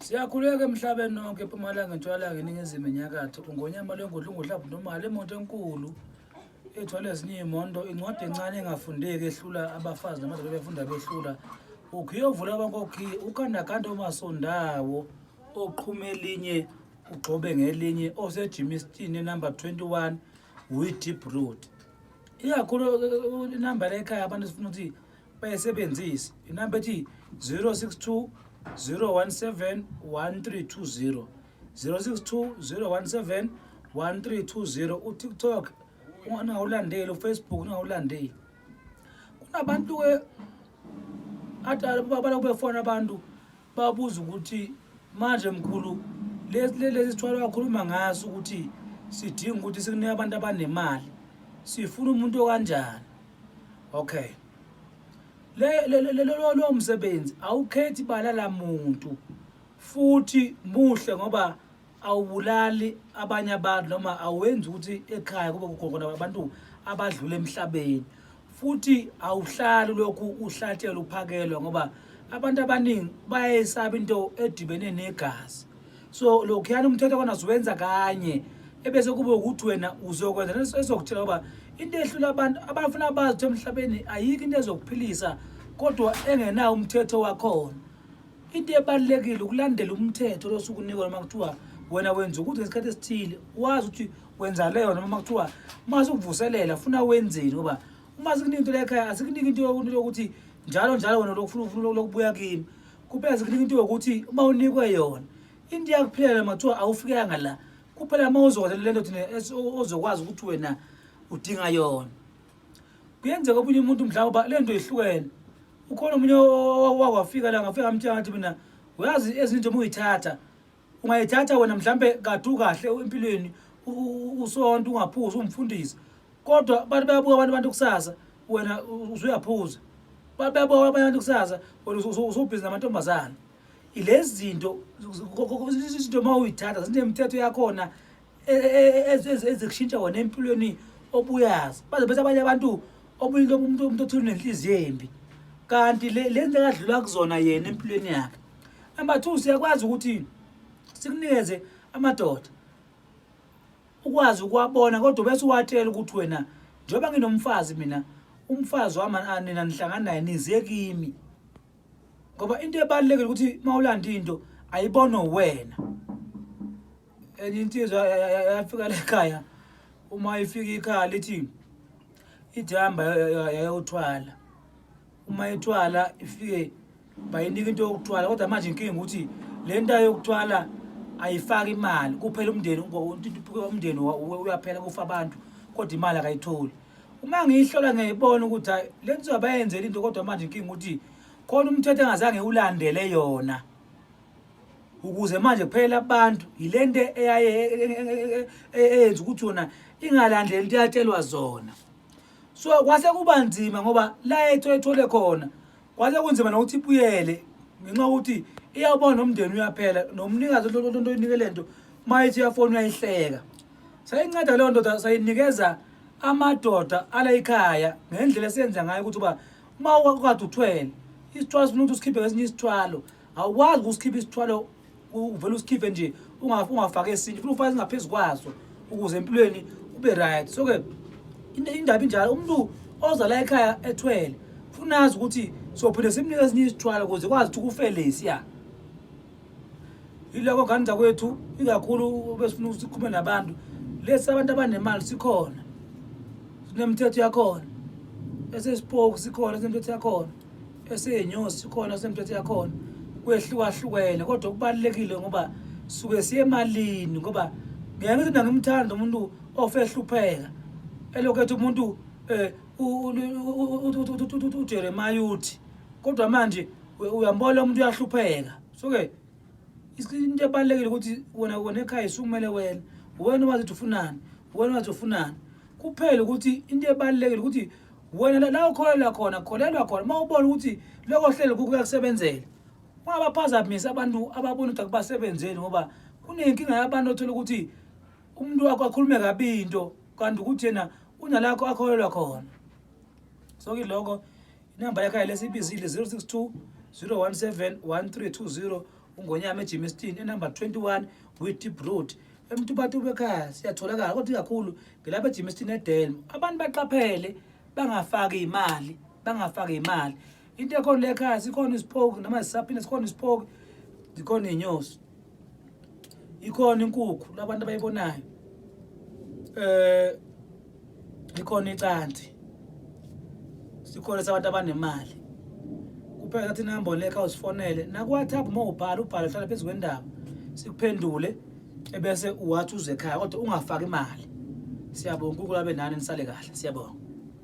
Siyakhuleka emhlabeni nonke eMpumalanga entshwalanga eningizimu enyakatho ngonyama lwengodla ungodlaphu nomali emoto enkulu ethwala ezinye imondo incwadi encane engafundeki ehlula abafazi namadoda befunda behlula ukhiyovula abankokhi ukandakanda omasondawo oqhume elinye ugxobe ngelinye osejimistin number 21 Deep Road ikakhulu inamba lekhaya abantu sifuna ukuthi bayisebenzise inamba ethi 062 017 1320 062 017 1320 uTikTok ungawulandeli uFacebook ungawulandeli kunabantu ke athi abafona abantu babuza ukuthi manje mkhulu lezi sithwala kakhuluma ngaso ukuthi sidinga ukuthi sikunike abantu abanemali sifuna umuntu okanjani okay lo umsebenzi awukhethi balala muntu futhi muhle ngoba awubulali abanye abantu noma awenzi ukuthi ekhaya kube kukhona abantu abadlula emhlabeni futhi awuhlali lokhu uhlatshela uphakelwa ngoba abantu abaningi bayayisaba into edibene negazi so lokho yana umthetho kona siwenza kanye ebese kube ukuthi wena uzokwenza esokutshela ngoba into ehlula abantu abafuna bazi emhlabeni ayikho into ezokuphilisa kodwa engenawo umthetho wakhona into ebalekile ukulandela umthetho losukunikwa noma kuthiwa wena wenza ukuthi ngesikhathi esithile wazi ukuthi wenza leyo noma kuthiwa mase ukuvuselela funa wenzeni ngoba uma sikunika into lekhaya asikunika into yokuthi njalo wena lokufuna lokubuya kimi kuphela sikunika into yokuthi uma unikwe yona into yakuphilela makuthiwa awufikanga la kuphela uma uzokwenza lento thina ozokwazi ukuthi wena udinga yona kuyenzeka obunye umuntu mhlawumbe lento ihlukene ukhona umunye wafika la ngafika amtshela ngathi mina uyazi ezinto uyithatha ungayithatha wena mhlambe kadu kahle empilweni usonto ungaphuza umfundisi kodwa bantu bayabuka abantu kusasa wena usuyaphuza bayabuka abantu kusasa wena usubhizi namantombazana ilezi zinto izinto mawuyithatha zinemithetho yakhona ezikushintsha wena empilweni obuyazi baze bese abanye abantu obuyile umuntu othula nenhliziyo embi kanti lento ekadlula kuzona yena empilweni yakhe number 2 siyakwazi ukuthi sikunikeze amadoda ukwazi ukwabona kodwa bese uwatshela ukuthi wena njengoba nginomfazi mina umfazi wami nina nihlangana naye nize kimi ngoba into ebalekile ukuthi mawulanda into ayibona wena enye insizwa yafika lekhaya uma ifika ikhaya lithi idamba yayothwala uma ethwala ifike bayinika into yokuthwala kodwa manje inkinga ukuthi le nto yokuthwala ayifaki imali kuphela umndeni uyaphela kufa abantu kodwa imali akayitholi uma ngiyihlola ngiyibona ukuthi hayi le nto abayenzela into kodwa manje inkinga ukuthi khona umthetho engazange ulandele yona ukuze manje kuphela abantu yilento eyenza ukuthi wona ingalandeli into yatshelwa zona so kwase kuba nzima ngoba la ethole khona kwase kunzima nokuthi ibuyele ngenxa ukuthi iyabona nomndeni uyaphela nomnikazi lonto oyinikele lento mayithi yafona uyayihleka sayinceda leyo ndoda sayinikeza amadoda ala ekhaya ngendlela esenza ngayo ukuthi uba uma ukade uthwele isithwalo sifuna ukuthi usikhiphe ngesinye isithwalo awukwazi ukusikhipha isithwalo uvela usikhiphe nje ungafake esinye ufuna ufake singaphezulu kwaso ukuze empilweni ube right so ke indaba injalo umuntu oza la ekhaya ethwele ufuna azi ukuthi sophinde simnike esinye isithwalo ukuze kwazi ukuthi kufele isiya iloko ngani kwethu ikakhulu besifuna ukuthi sikhulume nabantu lesi abantu abanemali sikhona sinemithetho yakhona esesipoke sikhona sinemithetho yakhona esenyosi sikhona sinemithetho yakhona kwehlukahlukene kodwa kubalekile ngoba suke siye emalini ngoba ngeke ngithi ngimthanda umuntu ofehlupheka elokhethe umuntu uJeremiah uthi kodwa manje uyambona umuntu uyahlupheka so ke into ebalekile ukuthi wena ekhaya isikumele wena wazi ufunani wena wazi ufunani kuphela ukuthi into ebalekile ukuthi wena la ukholelwa khona mawubona ukuthi lokho hlelo kuyakusebenzela ungabaphazamisa abantu ababona ukuthi akubasebenzeni ngoba kunenkinga yabantu othola ukuthi umuntu wakho akhulume kabi into kanti ukuthi yena unalakho akholelwa khona so kiloko inamba yakhe lesibizile 062 017 1320 ungonyama eGermiston enumber 21 Whitip Road eMtubatuba ekhaya siyatholakala kodwa ikakhulu ngilapha eGermiston eDelmo. Abantu baqaphele bangafaki imali into ekhona lekhaya sikhona isiphoko noma isaphina sikhona isiphoko zikhona inyosi ikhona inkukhu labantu abayibonayo ikhona icanti sikhona sabantu abanemali kuphela kathi inamba lekha usifonele na ku WhatsApp uma ubhala hlala phezulu kwendaba sikuphendule ebese uwathi uze ekhaya kodwa ungafaki imali. Siyabonga uNkulunkulu abe nani nisale kahle siyabonga.